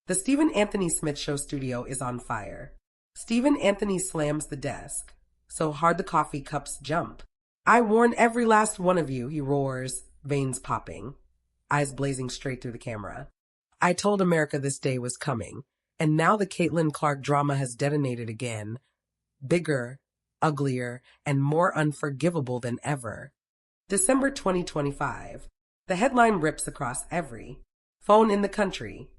The Stephen Anthony Smith Show studio is on fire. Stephen Anthony slams the desk, so hard the coffee cups jump. "I warn every last one of you," he roars, veins popping, eyes blazing straight through the camera. "I told America this day was coming, and now the Caitlin Clark drama has detonated again. Bigger, uglier, and more unforgivable than ever." December 2025. The headline rips across every phone in the country.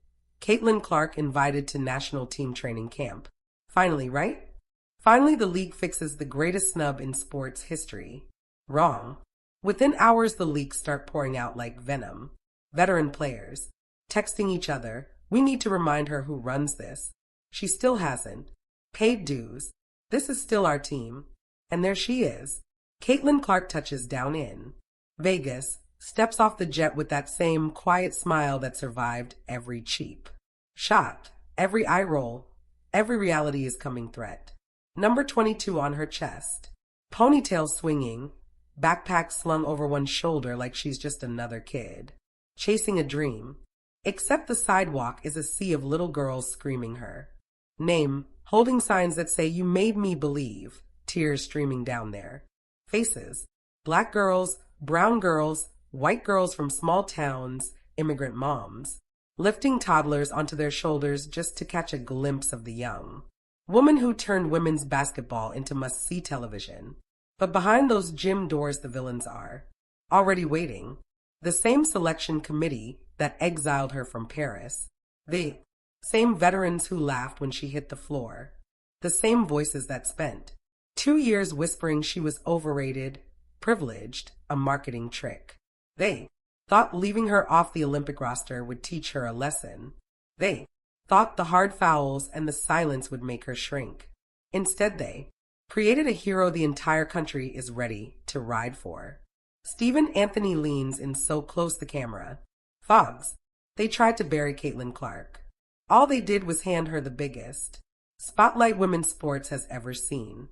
Caitlin Clark invited to national team training camp. Finally, right? Finally, the league fixes the greatest snub in sports history. Wrong. Within hours, the leaks start pouring out like venom. Veteran players texting each other, "We need to remind her who runs this. She still hasn't paid dues. This is still our team." And there she is. Caitlin Clark touches down in Vegas, steps off the jet with that same quiet smile that survived every cheap shot, every eye roll, every reality is coming threat. Number 22 on her chest, ponytail swinging, backpack slung over one shoulder like she's just another kid, chasing a dream. Except the sidewalk is a sea of little girls screaming her name, holding signs that say, "You made me believe," tears streaming down there. Faces, black girls, brown girls, white girls from small towns, immigrant moms, lifting toddlers onto their shoulders just to catch a glimpse of the young woman who turned women's basketball into must-see television. But behind those gym doors the villains are already waiting. The same selection committee that exiled her from Paris. The same veterans who laughed when she hit the floor. The same voices that spent 2 years whispering she was overrated, privileged, a marketing trick. They thought leaving her off the Olympic roster would teach her a lesson. They thought the hard fouls and the silence would make her shrink. Instead, they created a hero the entire country is ready to ride for. Stephen Anthony leans in so close the camera fogs. They tried to bury Caitlin Clark. All they did was hand her the biggest spotlight women's sports has ever seen.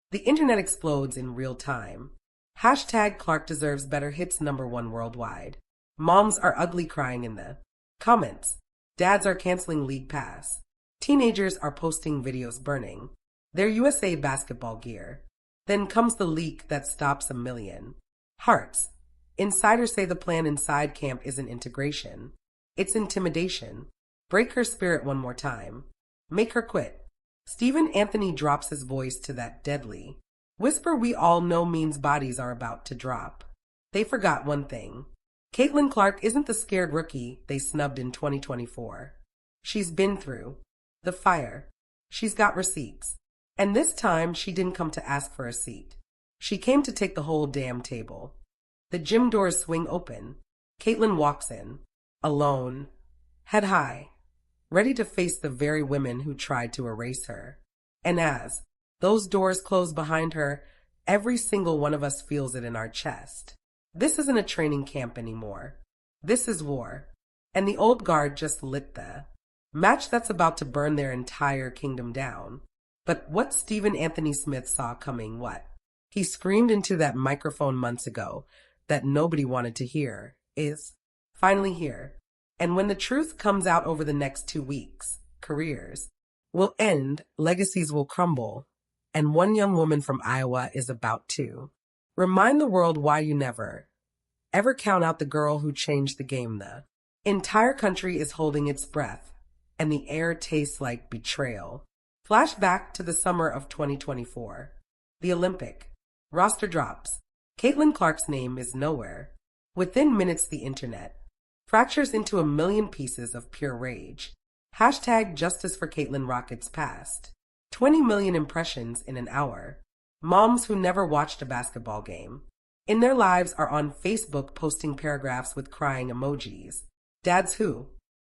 The internet explodes in real time. Hashtag Clark deserves better hits #1 worldwide. Moms are ugly crying in the comments. Dads are canceling league pass. Teenagers are posting videos burning their USA basketball gear. Then comes the leak that stops 1 million hearts. Insiders say the plan inside camp isn't integration. It's intimidation. Break her spirit one more time. Make her quit. Stephen Anthony drops his voice to that deadly whisper we all know means bodies are about to drop. They forgot one thing. Caitlin Clark isn't the scared rookie they snubbed in 2024. She's been through the fire. She's got receipts. And this time, she didn't come to ask for a seat. She came to take the whole damn table. The gym doors swing open. Caitlin walks in, alone, head high, ready to face the very women who tried to erase her. And as those doors close behind her, every single one of us feels it in our chest. This isn't a training camp anymore. This is war. And the old guard just lit the match that's about to burn their entire kingdom down. But what Stephen Anthony Smith saw coming, what he screamed into that microphone months ago that nobody wanted to hear, is finally here. And when the truth comes out over the next 2 weeks, careers will end, legacies will crumble, and one young woman from Iowa is about to remind the world why you never, ever count out the girl who changed the game. The entire country is holding its breath, and the air tastes like betrayal. Flashback to the summer of 2024. The Olympic roster drops. Caitlin Clark's name is nowhere. Within minutes, the internet fractures into 1 million pieces of pure rage. Hashtag justice for Caitlin rockets past 20 million impressions in an hour. Moms who never watched a basketball game in their lives are on Facebook posting paragraphs with crying emojis. Dads who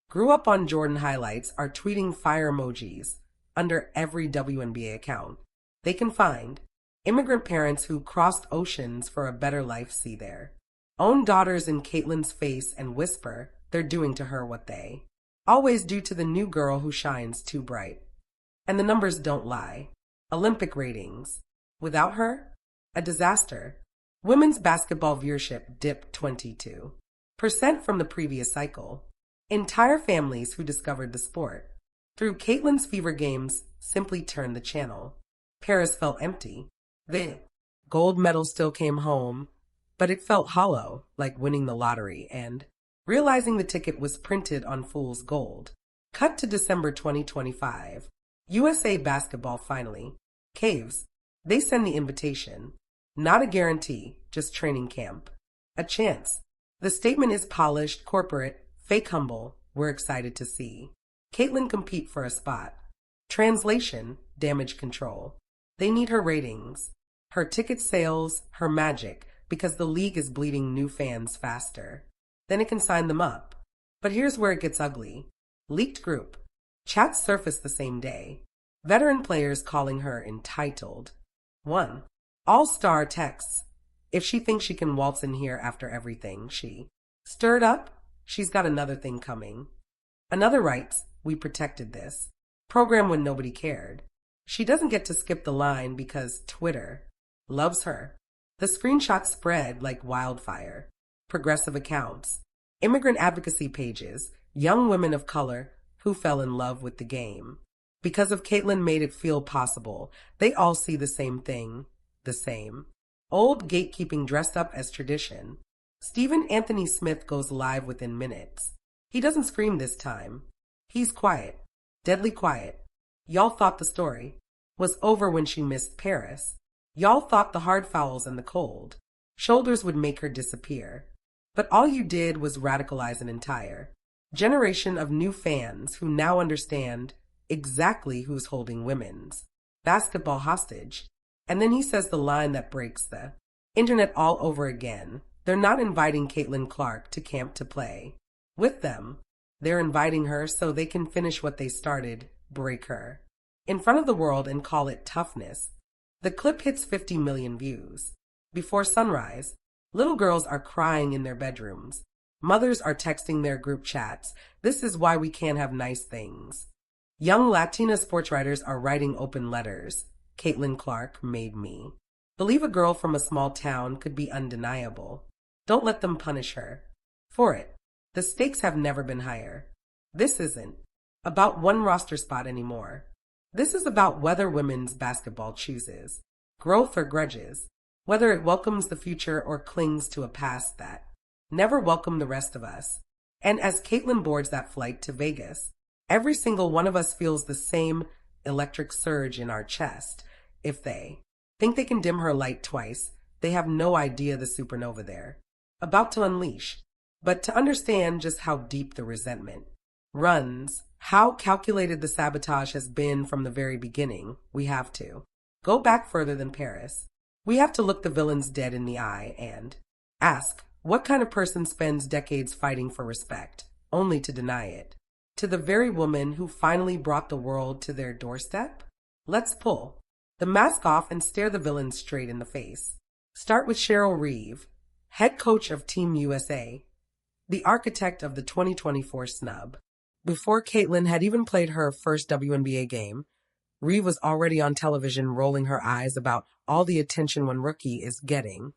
grew up on Jordan highlights are tweeting fire emojis under every WNBA account they can find. Immigrant parents who crossed oceans for a better life see their own daughters in Caitlin's face and whisper they're doing to her what they always do to the new girl who shines too bright. And the numbers don't lie. Olympic ratings. Without her, a disaster. Women's basketball viewership dipped 22% from the previous cycle. Entire families who discovered the sport through Caitlyn's fever games simply turned the channel. Paris felt empty. The gold medal still came home, but it felt hollow, like winning the lottery, and realizing the ticket was printed on fool's gold. Cut to December 2025. USA basketball finally. Caves. They send the invitation. Not a guarantee, just training camp. A chance. The statement is polished, corporate, fake humble. We're excited to see Caitlyn compete for a spot. Translation, damage control. They need her ratings, her ticket sales, her magic, because the league is bleeding new fans faster. Then it can sign them up. But here's where it gets ugly. Leaked group. Chats surface the same day. Veteran players calling her entitled. 1. All-star texts. If she thinks she can waltz in here after everything she stirred up, she's got another thing coming. Another writes, we protected this program when nobody cared. She doesn't get to skip the line because Twitter loves her. The screenshots spread like wildfire. Progressive accounts, immigrant advocacy pages, young women of color who fell in love with the game. Because of Caitlyn made it feel possible, they all see the same thing, the same. Old gatekeeping dressed up as tradition. Stephen Anthony Smith goes live within minutes. He doesn't scream this time. He's quiet, deadly quiet. Y'all thought the story was over when she missed Paris. Y'all thought the hard fouls and the cold shoulders would make her disappear. But all you did was radicalize an entire generation of new fans who now understand exactly who's holding women's basketball hostage. And then he says the line that breaks the internet all over again. They're not inviting Caitlin Clark to camp to play with them. They're inviting her so they can finish what they started, break her in front of the world and call it toughness. The clip hits 50 million views. Before sunrise, little girls are crying in their bedrooms. Mothers are texting their group chats. This is why we can't have nice things. Young Latina sports writers are writing open letters. Caitlin Clark made me believe a girl from a small town could be undeniable. Don't let them punish her for it. The stakes have never been higher. This isn't about one roster spot anymore. This is about whether women's basketball chooses growth or grudges, whether it welcomes the future or clings to a past that never welcomed the rest of us. And as Caitlin boards that flight to Vegas, every single one of us feels the same electric surge in our chest. If they think they can dim her light twice, they have no idea the supernova they're about to unleash. But to understand just how deep the resentment runs, how calculated the sabotage has been from the very beginning, we have to go back further than Paris. We have to look the villains dead in the eye and ask, what kind of person spends decades fighting for respect, only to deny it? To the very woman who finally brought the world to their doorstep? Let's pull the mask off and stare the villains straight in the face. Start with Cheryl Reeve, head coach of Team USA, the architect of the 2024 snub. Before Caitlyn had even played her first WNBA game, Reeve was already on television rolling her eyes about all the attention one rookie is getting.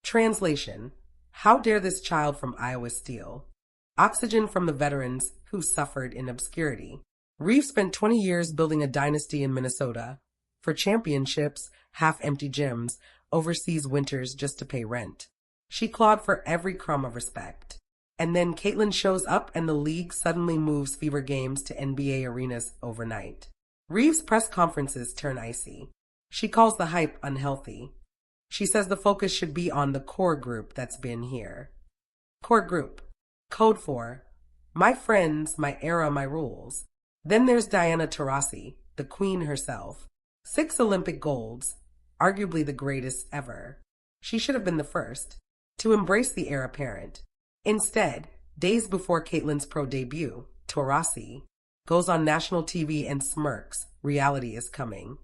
Translation: how dare this child from Iowa steal oxygen from the veterans who suffered in obscurity? Reeve spent 20 years building a dynasty in Minnesota. For championships, half-empty gyms, overseas winters just to pay rent. She clawed for every crumb of respect. And then Caitlyn shows up and the league suddenly moves fever games to NBA arenas overnight. Reeve's press conferences turn icy. She calls the hype unhealthy. She says the focus should be on the core group that's been here. Core group. Code for my friends, my era, my rules. Then there's Diana Taurasi, the queen herself. 6 Olympic golds, arguably the greatest ever. She should have been the first to embrace the heir apparent. Instead, days before Caitlyn's pro debut, Taurasi goes on national TV and smirks. Reality is coming.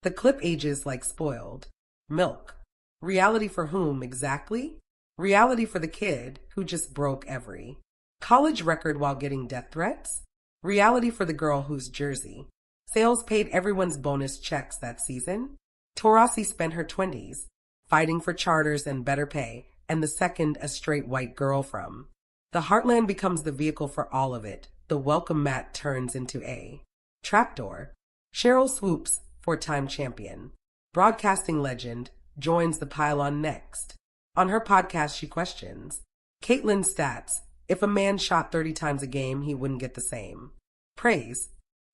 The clip ages like spoiled milk. Reality for whom exactly? Reality for the kid who just broke every college record while getting death threats? Reality for the girl whose jersey sales paid everyone's bonus checks that season? Taurasi spent her 20s fighting for charters and better pay, and the second a straight white girl from The heartland becomes the vehicle for all of it. The welcome mat turns into a trapdoor. Cheryl Swoops, four-time champion, broadcasting legend, joins the pile-on next. On her podcast, she questions Caitlyn's stats. If a man shot 30 times a game, he wouldn't get the same. Praise.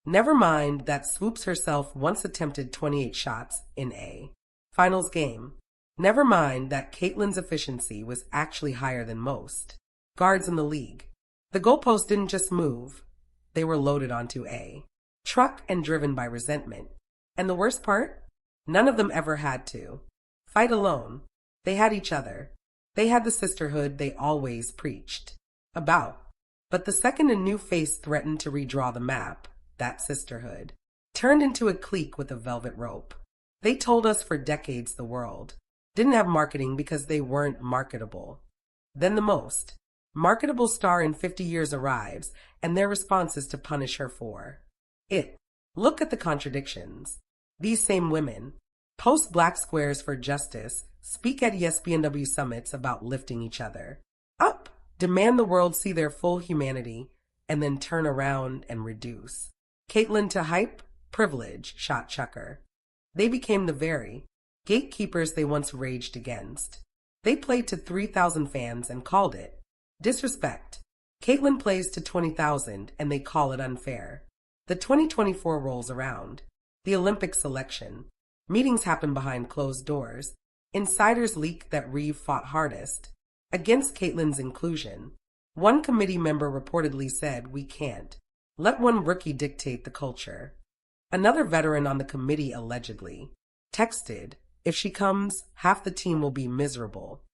Never mind that Swoops herself once attempted 28 shots in a finals game. Never mind that Caitlyn's efficiency was actually higher than most guards in the league. The goalposts didn't just move. They were loaded onto a truck and driven by resentment. And the worst part? None of them ever had to fight alone. They had each other. They had the sisterhood they always preached about. But the second a new face threatened to redraw the map, that sisterhood turned into a clique with a velvet rope. They told us for decades the world didn't have marketing because they weren't marketable. Then the most marketable star in 50 years arrives, and their response is to punish her for it. Look at the contradictions. These same women post black squares for justice, speak at ESPNW summits about lifting each other up, demand the world see their full humanity, and then turn around and reduce Caitlyn to hype, privilege, shot chucker. They became the very gatekeepers they once raged against. They played to 3,000 fans and called it disrespect. Caitlyn plays to 20,000 and they call it unfair. The 2024 rolls around. The Olympic selection. Meetings happen behind closed doors. Insiders leak that Reeve fought hardest against Caitlyn's inclusion. One committee member reportedly said, "We can't let one rookie dictate the culture." Another veteran on the committee allegedly texted, "If she comes, half the team will be miserable."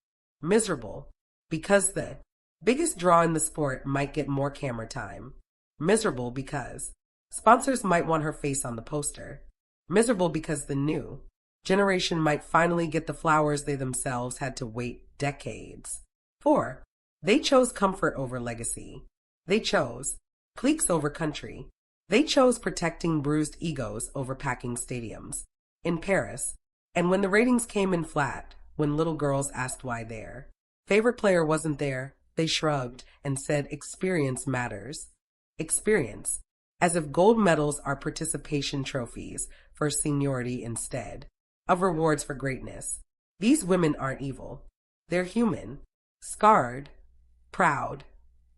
Miserable because the biggest draw in the sport might get more camera time. Miserable because sponsors might want her face on the poster. Miserable because the new generation might finally get the flowers they themselves had to wait decades for. They chose comfort over legacy. They chose cliques over country. They chose protecting bruised egos over packing stadiums. In Paris, and when the ratings came in flat, when little girls asked why their favorite player wasn't there, they shrugged and said experience matters. Experience, as if gold medals are participation trophies for seniority instead of rewards for greatness. These women aren't evil. They're human, scarred, proud,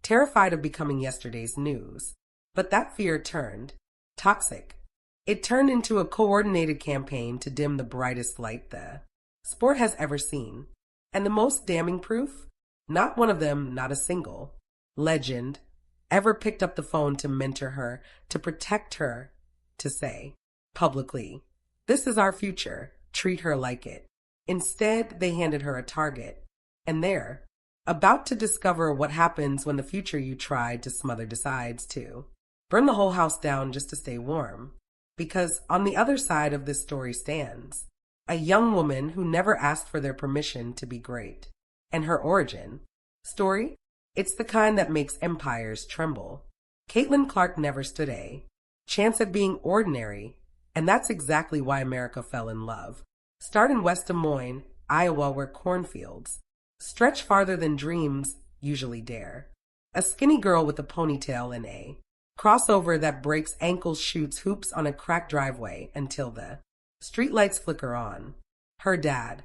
terrified of becoming yesterday's news. But that fear turned toxic. It turned into a coordinated campaign to dim the brightest light the sport has ever seen. And the most damning proof? Not one of them, not a single legend, ever picked up the phone to mentor her, to protect her, to say publicly, "This is our future, treat her like it." Instead, they handed her a target. And they're about to discover what happens when the future you tried to smother decides to burn the whole house down just to stay warm. Because on the other side of this story stands a young woman who never asked for their permission to be great. And her origin story? It's the kind that makes empires tremble. Caitlin Clark never stood a chance at being ordinary, and that's exactly why America fell in love. Start in West Des Moines, Iowa, where cornfields stretch farther than dreams usually dare. A skinny girl with a ponytail and a crossover that breaks ankles shoots hoops on a cracked driveway until the streetlights flicker on. Her dad,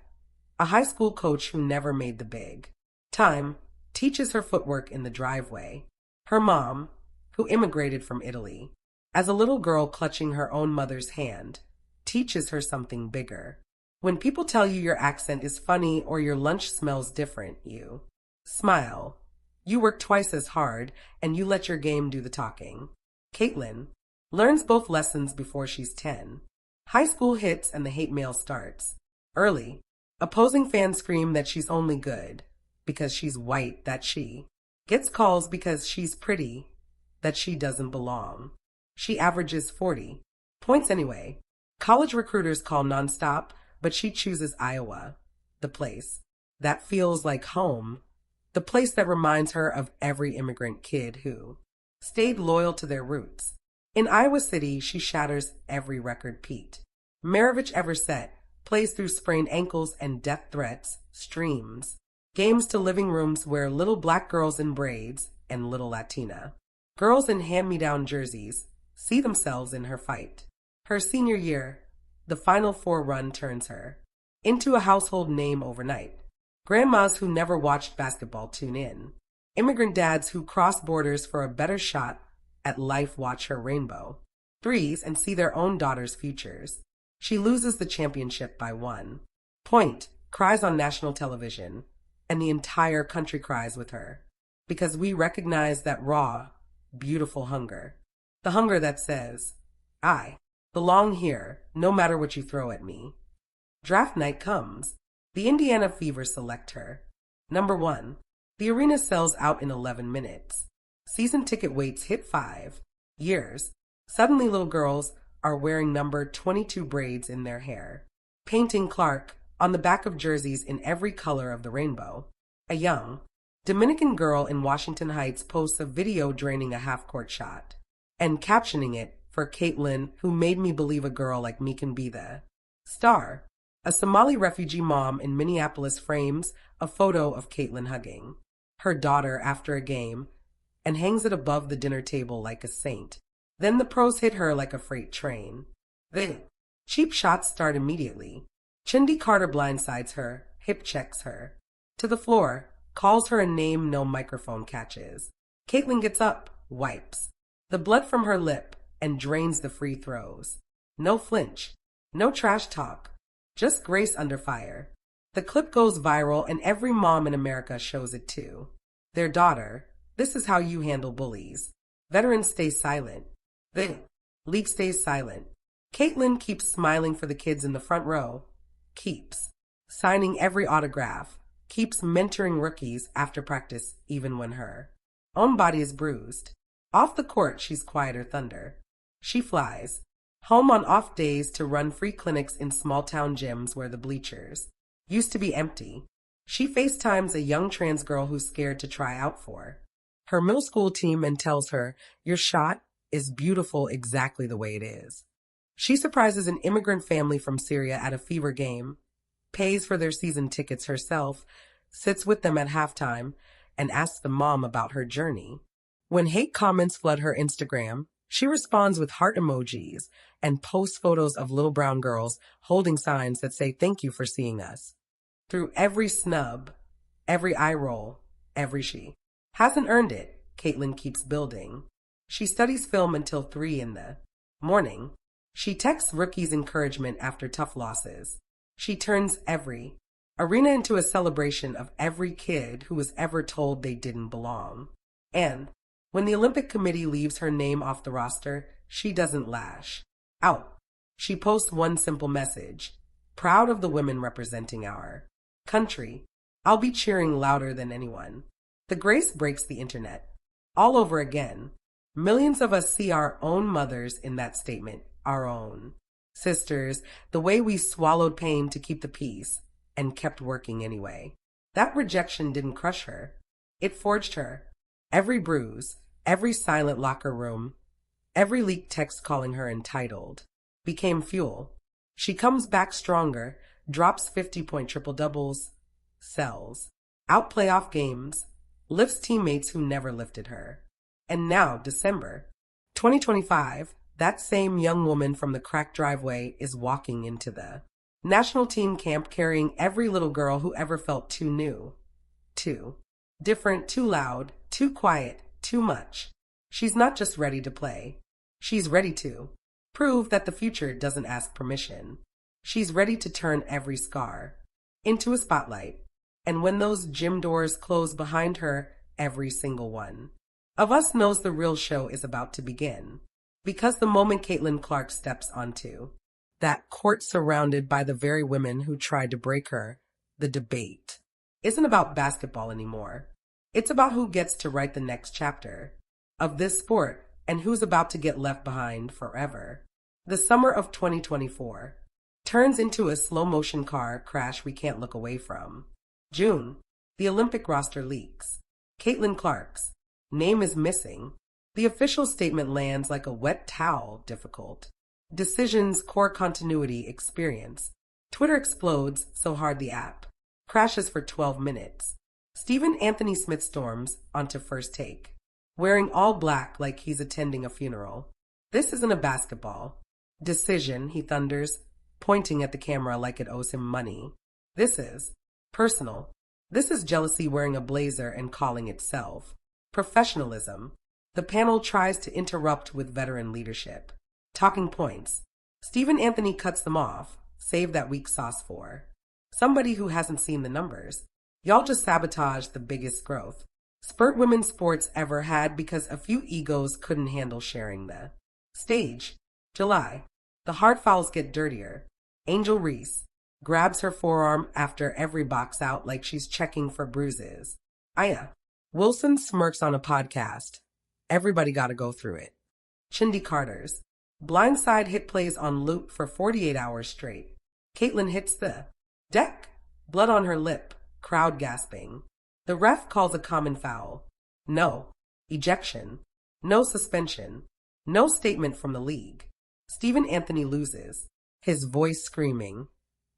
a high school coach who never made the big time, teaches her footwork in the driveway. Her mom, who immigrated from Italy, as a little girl clutching her own mother's hand, teaches her something bigger. When people tell you your accent is funny or your lunch smells different, you smile. You work twice as hard, and you let your game do the talking. Caitlin learns both lessons before she's 10. High school hits and the hate mail starts. Early, opposing fans scream that she's only good because she's white, that she gets calls because she's pretty, that she doesn't belong. She averages 40 points anyway. College recruiters call nonstop, but she chooses Iowa, the place that feels like home. The place that reminds her of every immigrant kid who stayed loyal to their roots. In Iowa City, she shatters every record Pete Maravich ever set, plays through sprained ankles and death threats, streams Games to living rooms where little black girls in braids and little Latina girls in hand-me-down jerseys see themselves in her fight. Her senior year, the Final Four run turns her into a household name overnight. Grandmas who never watched basketball tune in. Immigrant dads who cross borders for a better shot at life watch her rainbow threes and see their own daughters' futures. She loses the championship by 1 point, cries on national television, and the entire country cries with her. Because we recognize that raw, beautiful hunger. The hunger that says, I belong here, no matter what you throw at me. Draft night comes. The Indiana Fever select her. Number 1. The arena sells out in 11 minutes. Season ticket waits hit 5 years. Suddenly little girls are wearing number 22 braids in their hair, painting Clark on the back of jerseys in every color of the rainbow. A young Dominican girl in Washington Heights posts a video draining a half-court shot and captioning it for Caitlin, who made me believe a girl like me can be the star. A Somali refugee mom in Minneapolis frames a photo of Caitlin hugging her daughter after a game and hangs it above the dinner table like a saint. Then the pros hit her like a freight train. The cheap shots start immediately. Chindi Carter blindsides her, hip checks her to the floor, calls her a name no microphone catches. Caitlin gets up, wipes the blood from her lip, and drains the free throws. No flinch, no trash talk, just grace under fire. The clip goes viral and every mom in America shows it too. Their daughter, this is how you handle bullies. Veterans stay silent. The league stays silent. Caitlin keeps smiling for the kids in the front row, keeps signing every autograph, keeps mentoring rookies after practice even when her own body is bruised. Off the court, she's quieter thunder. She flies home on off days to run free clinics in small-town gyms where the bleachers used to be empty. She FaceTimes a young trans girl who's scared to try out for her middle school team and tells her, your shot is beautiful exactly the way it is. She surprises an immigrant family from Syria at a Fever game, pays for their season tickets herself, sits with them at halftime, and asks the mom about her journey. When hate comments flood her Instagram, she responds with heart emojis and posts photos of little brown girls holding signs that say thank you for seeing us. Through every snub, every eye roll, every she hasn't earned it, Caitlin keeps building. She studies film until 3 in the morning. She texts rookies encouragement after tough losses. She turns every arena into a celebration of every kid who was ever told they didn't belong. And when the Olympic Committee leaves her name off the roster, she doesn't lash out. She posts one simple message. Proud of the women representing our country. I'll be cheering louder than anyone. The grace breaks the internet. All over again. Millions of us see our own mothers in that statement, our own sisters, the way we swallowed pain to keep the peace and kept working anyway. That rejection didn't crush her. It forged her. Every bruise, every silent locker room, every leaked text calling her entitled, became fuel. She comes back stronger, drops 50-point triple-doubles, sells out playoff games, lifts teammates who never lifted her. And now, December 2025, that same young woman from the cracked driveway is walking into the national team camp carrying every little girl who ever felt too new, too different, too loud, too quiet, too much. She's not just ready to play. She's ready to prove that the future doesn't ask permission. She's ready to turn every scar into a spotlight. And when those gym doors close behind her, every single one of us knows the real show is about to begin. Because the moment Caitlin Clark steps onto that court surrounded by the very women who tried to break her, the debate isn't about basketball anymore. It's about who gets to write the next chapter of this sport and who's about to get left behind forever. The summer of 2024 turns into a slow-motion car crash we can't look away from. June, the Olympic roster leaks. Caitlin Clark's name is missing. The official statement lands like a wet towel, difficult decisions, core continuity, experience. Twitter explodes so hard the app crashes for 12 minutes. Stephen Anthony Smith storms onto first take, wearing all black like he's attending a funeral. This isn't a basketball. Decision, he thunders, pointing at the camera like it owes him money. This is personal. This is jealousy wearing a blazer and calling itself professionalism. The panel tries to interrupt with veteran leadership. Talking points. Stephen Anthony cuts them off. Save that weak sauce for somebody who hasn't seen the numbers. Y'all just sabotaged the biggest growth spurt women's sports ever had because a few egos couldn't handle sharing the stage. July. The hard fouls get dirtier. Angel Reese grabs her forearm after every box out like she's checking for bruises. Aya. Wilson smirks on a podcast. Everybody gotta go through it. Chindy Carter's blindside hit plays on loop for 48 hours straight. Caitlin hits the deck. Blood on her lip. Crowd gasping. The ref calls a common foul. No. Ejection. No suspension. No statement from the league. Stephen Anthony loses. His voice screaming.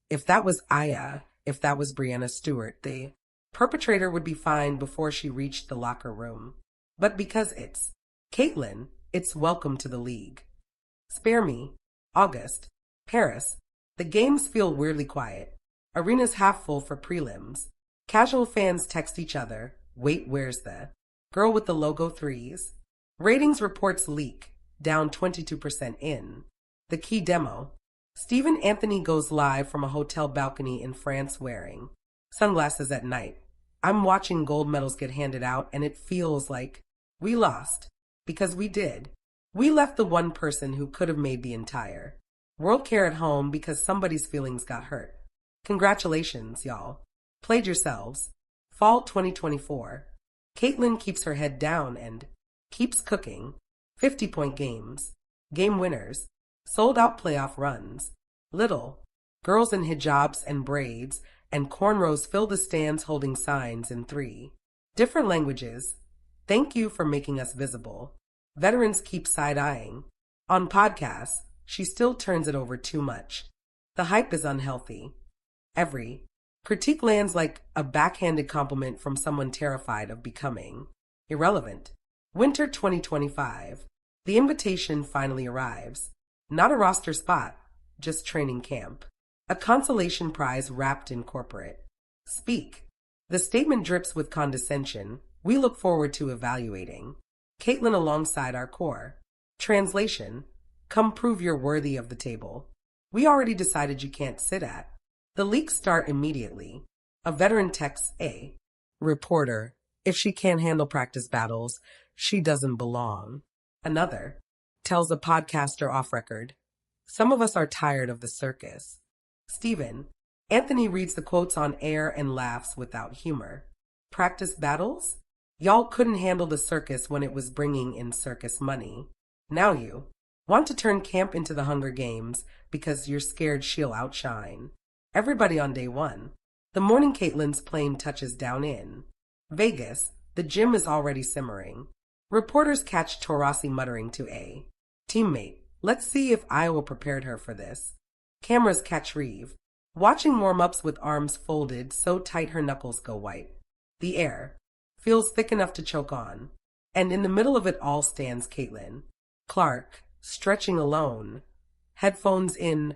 If that was Aya, if that was Brianna Stewart, the perpetrator would be fined before she reached the locker room. But because it's Caitlin, it's welcome to the league. Spare me. August. Paris. The games feel weirdly quiet. Arena's half full for prelims. Casual fans text each other. Wait, where's the girl with the logo threes? Ratings reports leak. Down 22% in. The key demo. Stephen Anthony goes live from a hotel balcony in France wearing sunglasses at night. I'm watching gold medals get handed out and it feels like we lost. Because we did. We left the one person who could have made the entire world care at home because somebody's feelings got hurt. Congratulations, y'all. Played yourselves. Fall 2024. Caitlin keeps her head down and keeps cooking. 50-point games. Game winners. Sold-out playoff runs. Little. Girls in hijabs and braids and cornrows fill the stands holding signs in 3 different languages. Thank you for making us visible. Veterans keep side-eyeing. On podcasts, she still turns it over too much. The hype is unhealthy. Every critique lands like a backhanded compliment from someone terrified of becoming irrelevant. Winter 2025. The invitation finally arrives. Not a roster spot, just training camp. A consolation prize wrapped in corporate speak. The statement drips with condescension. We look forward to evaluating Caitlin alongside our core. Translation. Come prove you're worthy of the table. We already decided you can't sit at. The leaks start immediately. A veteran texts a reporter. If she can't handle practice battles, she doesn't belong. Another tells a podcaster off record. Some of us are tired of the circus. Stephen Anthony reads the quotes on air and laughs without humor. Practice battles? Y'all couldn't handle the circus when it was bringing in circus money. Now you want to turn camp into the Hunger Games because you're scared she'll outshine everybody on day one. The morning Caitlin's plane touches down in Vegas. The gym is already simmering. Reporters catch Taurasi muttering to a teammate, let's see if Iowa prepared her for this. Cameras catch Reeve watching warm-ups with arms folded so tight her knuckles go white. The air feels thick enough to choke on. And in the middle of it all stands Caitlin Clark, stretching alone, headphones in,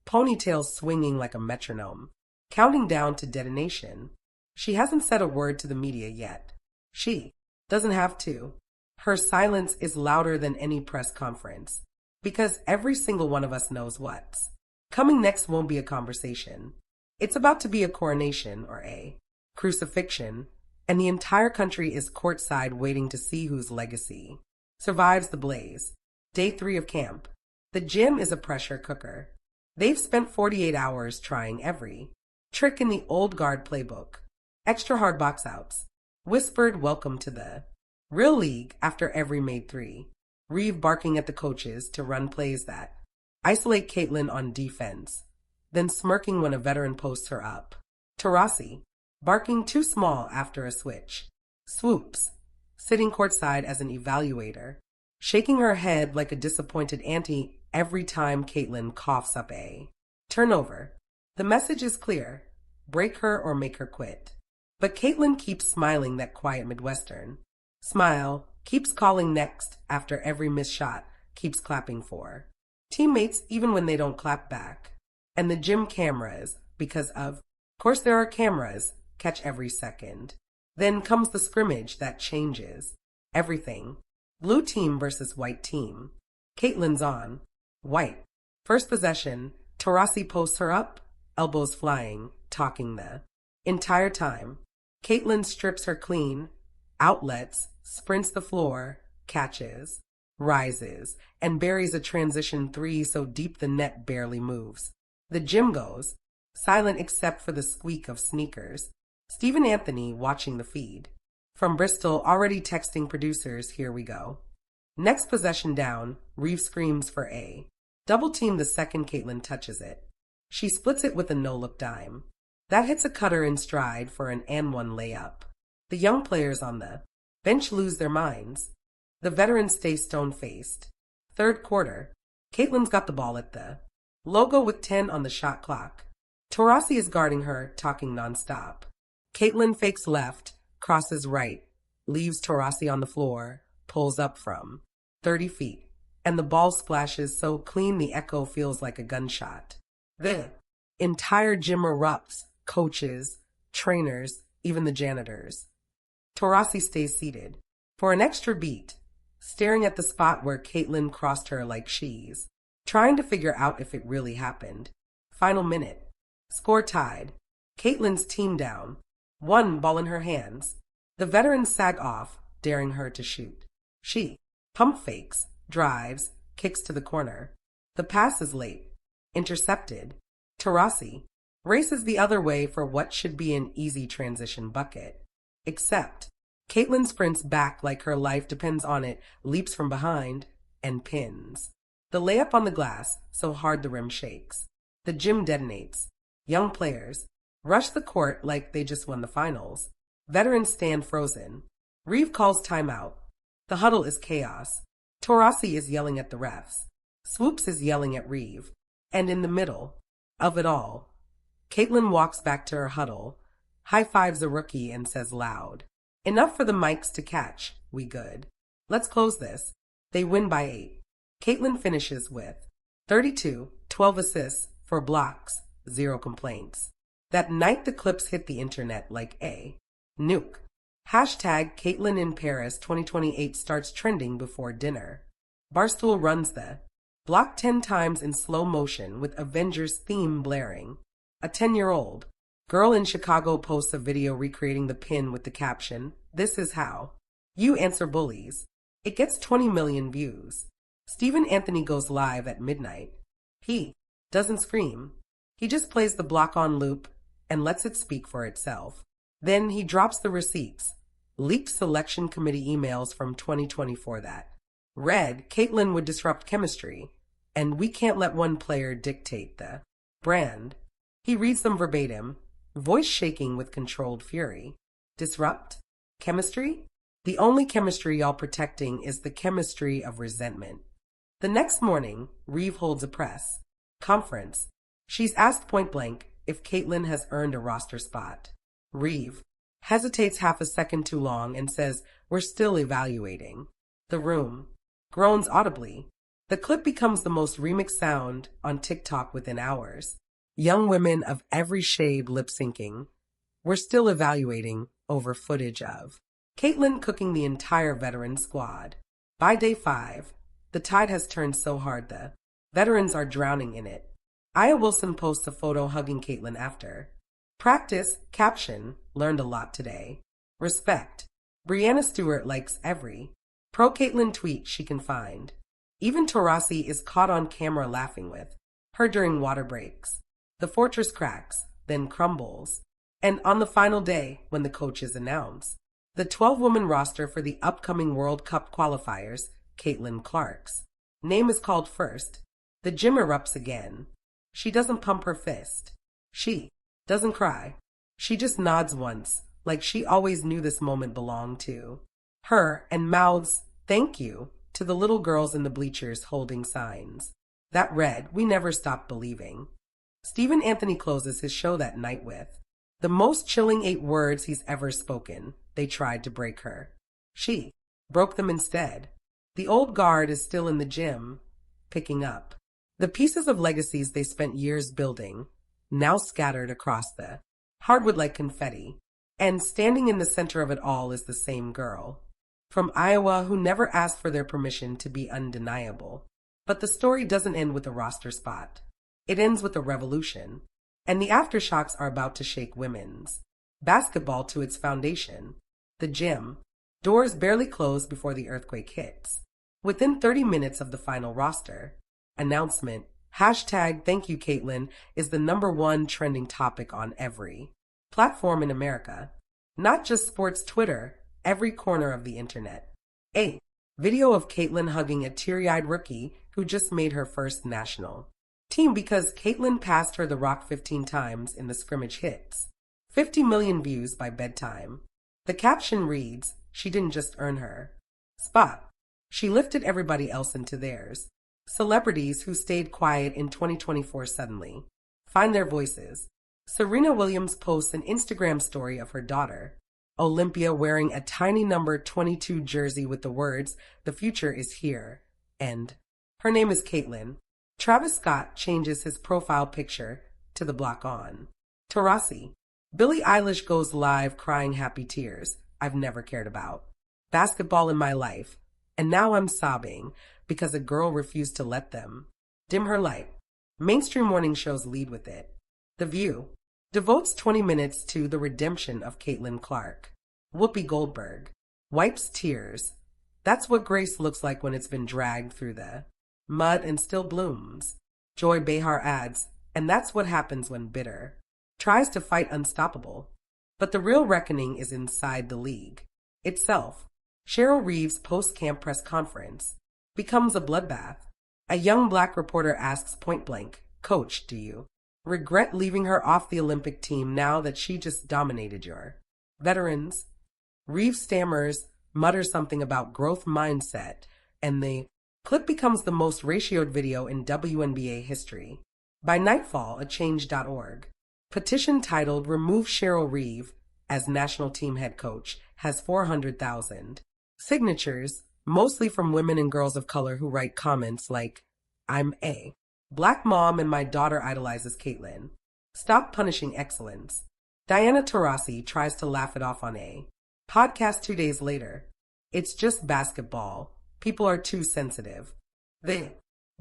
ponytails swinging like a metronome, counting down to detonation. She hasn't said a word to the media yet. She doesn't have to. Her silence is louder than any press conference, because every single one of us knows what's coming next won't be a conversation. It's about to be a coronation or a crucifixion, and the entire country is courtside waiting to see whose legacy survives the blaze. Day 3 of camp. The gym is a pressure cooker. They've spent 48 hours trying every trick in the old guard playbook. Extra hard box outs. Whispered welcome to the real league after every made 3. Reeve barking at the coaches to run plays that isolate Caitlin on defense, then smirking when a veteran posts her up. Taurasi barking too small after a switch. Swoops, sitting courtside as an evaluator, shaking her head like a disappointed auntie every time Caitlin coughs up a turnover. The message is clear. Break her or make her quit. But Caitlin keeps smiling that quiet Midwestern smile, keeps calling next after every missed shot, keeps clapping for teammates even when they don't clap back. And the gym cameras, because of course there are cameras, catch every second. Then comes the scrimmage that changes everything. Blue team versus white team. Caitlin's on. White. First possession, Taurasi posts her up, elbows flying, talking the entire time. Caitlin strips her clean, outlets, sprints the floor, catches, rises, and buries a transition three so deep the net barely moves. The gym goes, silent except for the squeak of sneakers. Stephen Anthony watching the feed. From Bristol, already texting producers, here we go. Next possession down, Reeve screams for A. Double team the second Caitlin touches it. She splits it with a no-look dime. That hits a cutter in stride for an and one layup. The young players on the bench lose their minds. The veterans stay stone-faced. Third quarter. Caitlin's got the ball at the logo with 10 on the shot clock. Taurasi is guarding her, talking nonstop. Caitlin fakes left, crosses right, leaves Taurasi on the floor, pulls up from 30 feet, and the ball splashes so clean the echo feels like a gunshot. The entire gym erupts, coaches, trainers, even the janitors. Taurasi stays seated. For an extra beat, staring at the spot where Caitlin crossed her like she's trying to figure out if it really happened. Final minute. Score tied. Caitlin's team down. One ball in her hands. The veterans sag off, daring her to shoot. She pump fakes, drives, kicks to the corner. The pass is late. Intercepted. Taurasi races the other way for what should be an easy transition bucket. Except, Caitlin sprints back like her life depends on it, leaps from behind, and pins. The layup on the glass, so hard the rim shakes. The gym detonates. Young players rush the court like they just won the finals. Veterans stand frozen. Reeve calls timeout. The huddle is chaos. Taurasi is yelling at the refs. Swoops is yelling at Reeve. And in the middle of it all, Caitlin walks back to her huddle, high-fives a rookie and says loud, "Enough for the mics to catch. We good. Let's close this." They win by 8. Caitlin finishes with 32, 12 assists, 4 blocks, 0 complaints. That night the clips hit the internet like a nuke. Hashtag Caitlin in Paris 2028 starts trending before dinner. Barstool runs the block 10 times in slow motion with Avengers theme blaring. A 10-year-old girl in Chicago posts a video recreating the pin with the caption, "This is how you answer bullies." It gets 20 million views. Stephen Anthony goes live at midnight. He doesn't scream. He just plays the block on loop and lets it speak for itself. Then he drops the receipts. Leaked selection committee emails from 2024 that read, "Caitlin would disrupt chemistry, and we can't let one player dictate the brand." He reads them verbatim, voice shaking with controlled fury. Disrupt? Chemistry? The only chemistry y'all protecting is the chemistry of resentment. The next morning, Reeve holds a press conference. She's asked point blank if Caitlin has earned a roster spot. Reeve hesitates half a second too long and says, "We're still evaluating." The room groans audibly. The clip becomes the most remixed sound on TikTok within hours. Young women of every shade lip-syncing. "We're still evaluating" over footage of Caitlin cooking the entire veteran squad. By day 5, the tide has turned so hard the veterans are drowning in it. Aya Wilson posts a photo hugging Caitlin after practice, caption, "Learned a lot today." Respect. Brianna Stewart likes every pro-Caitlin tweet she can find. Even Taurasi is caught on camera laughing with her during water breaks. The fortress cracks, then crumbles. And on the final day, when the coaches announce the 12-woman roster for the upcoming World Cup qualifiers, Caitlin Clark's name is called first. The gym erupts again. She doesn't pump her fist. She doesn't cry. She just nods once, like she always knew this moment belonged to her, and mouths "thank you" to the little girls in the bleachers holding signs that read, "We never stop believing." Stephen Anthony closes his show that night with The most chilling 8 words he's ever spoken. They tried to break her. She broke them instead. The old guard is still in the gym, picking up the pieces of legacies they spent years building, now scattered across the hardwood like confetti. And standing in the center of it all is the same girl from Iowa who never asked for their permission to be undeniable. But the story doesn't end with a roster spot. It ends with a revolution. And the aftershocks are about to shake women's basketball to its foundation. The gym doors barely close before the earthquake hits. Within 30 minutes of the final roster announcement, #Thank you Caitlin is the #1 trending topic on every platform in America. Not just sports Twitter, every corner of the internet. A video of Caitlin hugging a teary-eyed rookie who just made her first national team because Caitlin passed her the rock 15 times in the scrimmage hits. 50 million views by bedtime. The caption reads, "She didn't just earn her spot. She lifted everybody else into theirs." Celebrities who stayed quiet in 2024 suddenly find their voices. Serena Williams posts an Instagram story of her daughter, Olympia, wearing a tiny number 22 jersey with the words, "The future is here," and her name is Caitlin. Travis Scott changes his profile picture to the block on Taurasi. Billie Eilish goes live crying happy tears I've never cared about basketball in my life, and now I'm sobbing because a girl refused to let them dim her light. Mainstream morning shows lead with it. The View devotes 20 minutes to the redemption of Caitlin Clark. Whoopi Goldberg wipes tears. That's what grace looks like when it's been dragged through the mud and still blooms. Joy Behar adds, and that's what happens when bitter tries to fight unstoppable. But the real reckoning is inside the league itself. Cheryl Reeves' post-camp press conference becomes a bloodbath. A young black reporter asks point blank, "Coach, do you regret leaving her off the Olympic team now that she just dominated your veterans?" Reeves stammers, mutters something about growth mindset, and the clip becomes the most ratioed video in WNBA history. By nightfall, a change.org petition titled "Remove Cheryl Reeve as National Team Head Coach" has 400,000 signatures, mostly from women and girls of color who write comments like, "I'm a black mom and my daughter idolizes Caitlin. Stop punishing excellence." Diana Taurasi tries to laugh it off on a podcast 2 days later. "It's just basketball. People are too sensitive." The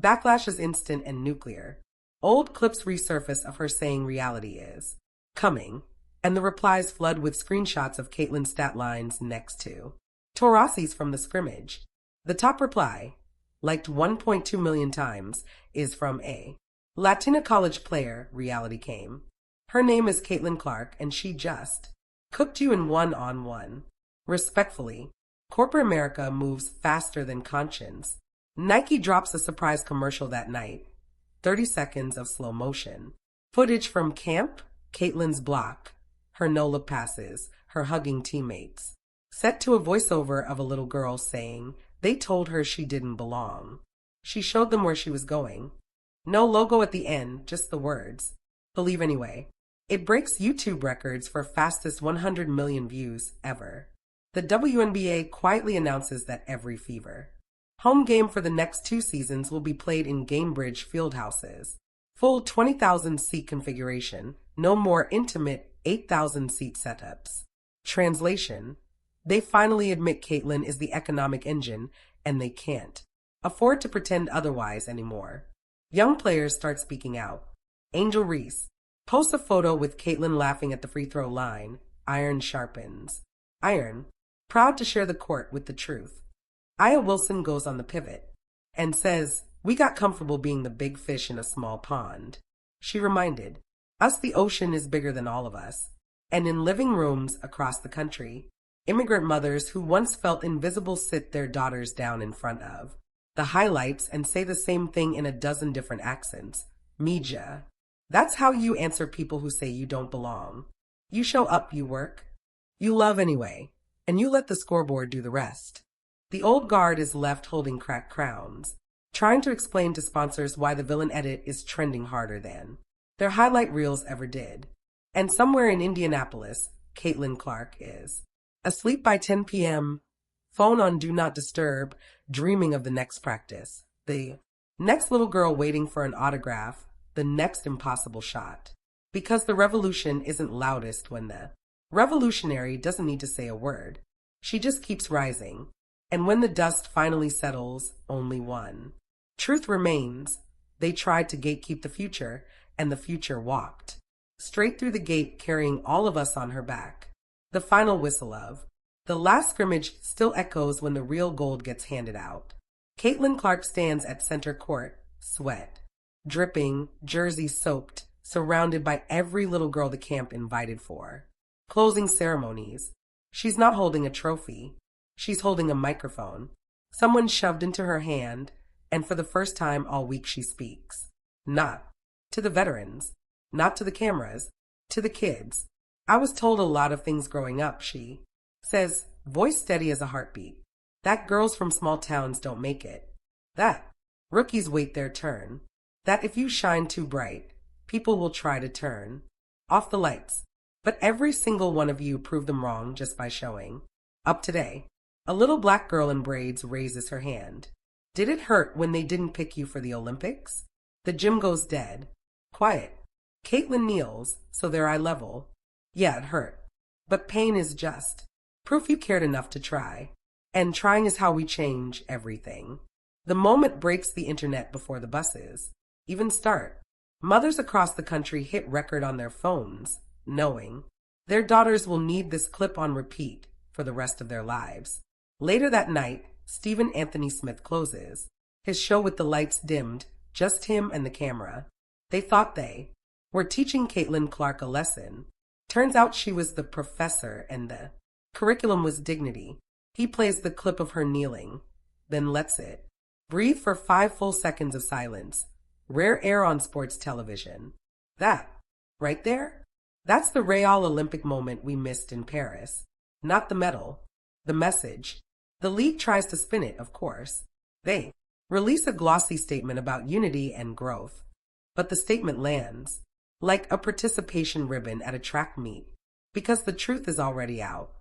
backlash is instant and nuclear. Old clips resurface of her saying reality is coming, and the replies flood with screenshots of Caitlin's stat lines next to Taurasi's from the scrimmage. The top reply, liked 1.2 million times, is from a Latina college player. Reality came. Her name is Caitlin Clark, and she just cooked you in one-on-one. Respectfully, corporate America moves faster than conscience. Nike drops a surprise commercial that night. 30 seconds of slow motion. Footage from camp, Caitlin's block, her no-look passes, her hugging teammates. Set to a voiceover of a little girl saying they told her she didn't belong. She showed them where she was going. No logo at the end, just the words. Believe anyway. It breaks YouTube records for fastest 100 million views ever. The WNBA quietly announces that every Fever home game for the next 2 seasons will be played in Gamebridge fieldhouses. Full 20,000-seat configuration, no more intimate 8,000-seat setups. Translation: they finally admit Caitlin is the economic engine, and they can't afford to pretend otherwise anymore. Young players start speaking out. Angel Reese posts a photo with Caitlin laughing at the free throw line. Iron sharpens iron, proud to share the court with the truth. Aya Wilson goes on the pivot and says, "We got comfortable being the big fish in a small pond." She reminded us the ocean is bigger than all of us. And in living rooms across the country, immigrant mothers who once felt invisible sit their daughters down in front of the highlights and say the same thing in a dozen different accents. Media. That's how you answer people who say you don't belong. You show up, you work, you love anyway, and you let the scoreboard do the rest. The old guard is left holding cracked crowns, trying to explain to sponsors why the villain edit is trending harder than their highlight reels ever did. And somewhere in Indianapolis, Caitlin Clark is. Asleep by 10 p.m., phone on Do Not Disturb, dreaming of the next practice, the next little girl waiting for an autograph, the next impossible shot. Because the revolution isn't loudest when the revolutionary doesn't need to say a word. She just keeps rising. And when the dust finally settles, only one truth remains. They tried to gatekeep the future, and the future walked straight through the gate, carrying all of us on her back. The final whistle of the last scrimmage still echoes when the real gold gets handed out. Caitlin Clark stands at center court, sweat dripping, jersey soaked, surrounded by every little girl the camp invited for. Closing ceremonies. She's not holding a trophy. She's holding a microphone. Someone shoved into her hand, and for the first time all week she speaks. Not to the veterans, not to the cameras, to the kids. I was told a lot of things growing up, she says, voice steady as a heartbeat. That girls from small towns don't make it. That rookies wait their turn. That if you shine too bright, people will try to turn off the lights. But every single one of you proved them wrong just by showing up today. A little black girl in braids raises her hand. Did it hurt when they didn't pick you for the Olympics? The gym goes dead. Quiet. Caitlin kneels, so their eye level. Yeah, it hurt. But pain is just proof you cared enough to try. And trying is how we change everything. The moment breaks the internet before the buses even start. Mothers across the country hit record on their phones, knowing their daughters will need this clip on repeat for the rest of their lives. Later that night, Stephen Anthony Smith closes his show with the lights dimmed, just him and the camera. They thought they were teaching Caitlin Clark a lesson. Turns out she was the professor and the curriculum was dignity. He plays the clip of her kneeling, then lets it breathe for 5 full seconds of silence. Rare air on sports television. That, right there, that's the Real Olympic moment we missed in Paris. Not the medal, the message. The league tries to spin it, of course. They release a glossy statement about unity and growth. But the statement lands like a participation ribbon at a track meet, because the truth is already out.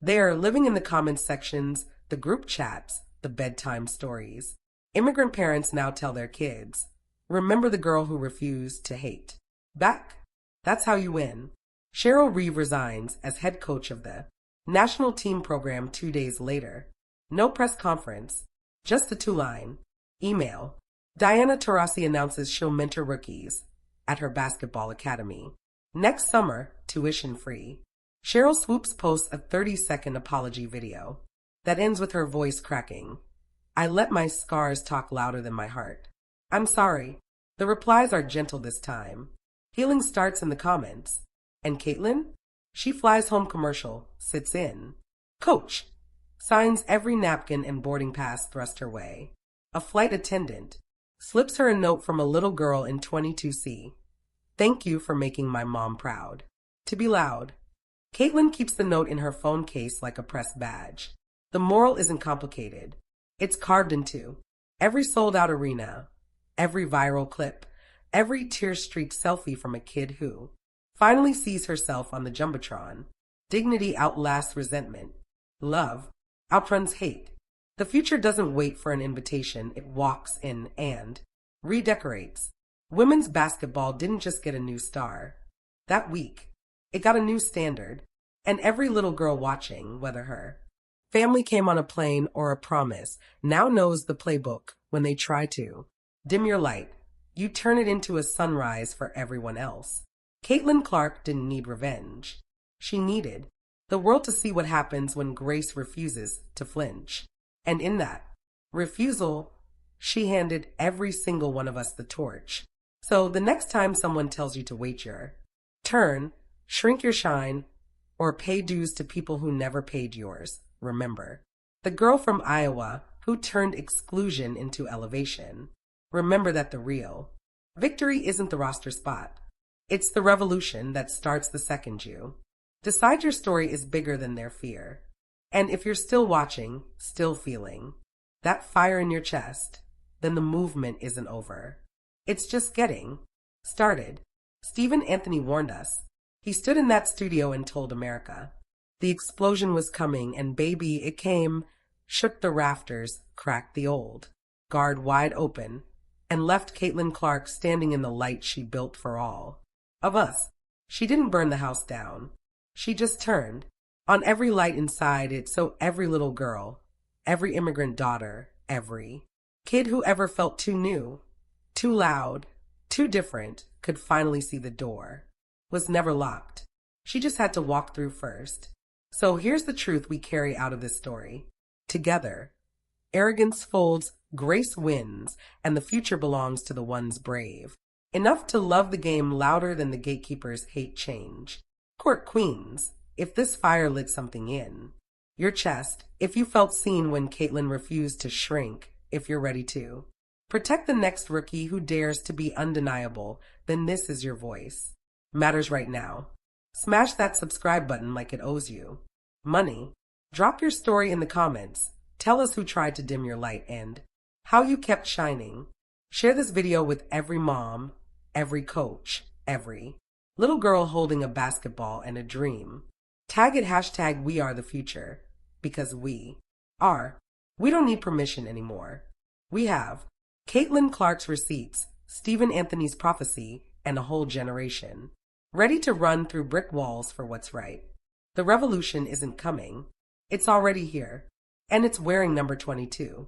They are living in the comments sections, the group chats, the bedtime stories. Immigrant parents now tell their kids, remember the girl who refused to hate back? That's how you win. Cheryl Reeve resigns as head coach of the national team program 2 days later. No press conference, just a 2-line email. Diana Taurasi announces she'll mentor rookies at her basketball academy. Next summer, tuition free. Cheryl Swoops posts a 30-second apology video that ends with her voice cracking. I let my scars talk louder than my heart. I'm sorry. The replies are gentle this time. Healing starts in the comments. And Caitlin? She flies home commercial, sits in. Coach! Signs every napkin and boarding pass thrust her way. A flight attendant slips her a note from a little girl in 22C. Thank you for making my mom proud. To be loud. Caitlin keeps the note in her phone case like a press badge. The moral isn't complicated. It's carved into every sold-out arena, every viral clip, every tear-streaked selfie from a kid who finally sees herself on the Jumbotron. Dignity outlasts resentment. Love outruns hate. The future doesn't wait for an invitation, it walks in and redecorates. Women's basketball didn't just get a new star. That week, it got a new standard. And every little girl watching, whether her family came on a plane or a promise, now knows the playbook. When they try to dim your light, you turn it into a sunrise for everyone else. Caitlin Clark didn't need revenge. She needed the world to see what happens when grace refuses to flinch. And in that refusal, she handed every single one of us the torch. So the next time someone tells you to wait your turn, shrink your shine, or pay dues to people who never paid yours, remember the girl from Iowa who turned exclusion into elevation. Remember that the real victory isn't the roster spot. It's the revolution that starts the second you decide your story is bigger than their fear. And if you're still watching, still feeling that fire in your chest, then the movement isn't over. It's just getting started. Stephen Anthony warned us, He stood in that studio and told America. The explosion was coming, and baby, it came, shook the rafters, cracked the old guard wide open, and left Caitlin Clark standing in the light she built for all of us. She didn't burn the house down. She just turned on every light inside it so every little girl, every immigrant daughter, every kid who ever felt too new, too loud, too different could finally see the door was never locked. She just had to walk through first. So here's the truth we carry out of this story. Together, arrogance folds, grace wins, and the future belongs to the ones brave. Enough to love the game louder than the gatekeepers hate change. Court queens, if this fire lit something in your chest, if you felt seen when Caitlin refused to shrink, if you're ready to protect the next rookie who dares to be undeniable, then this is your voice. Matters right now. Smash that subscribe button like it owes you money. Drop your story in the comments. Tell us who tried to dim your light and how you kept shining. Share this video with every mom, every coach, every little girl holding a basketball and a dream. Tag it hashtag we are the future, because we are. We don't need permission anymore. We have Caitlin Clark's receipts, Stephen Anthony's prophecy, and a whole generation ready to run through brick walls for what's right. The revolution isn't coming. It's already here, and it's wearing number 22.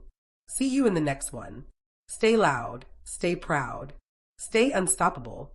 See you in the next one. Stay loud, stay proud, stay unstoppable.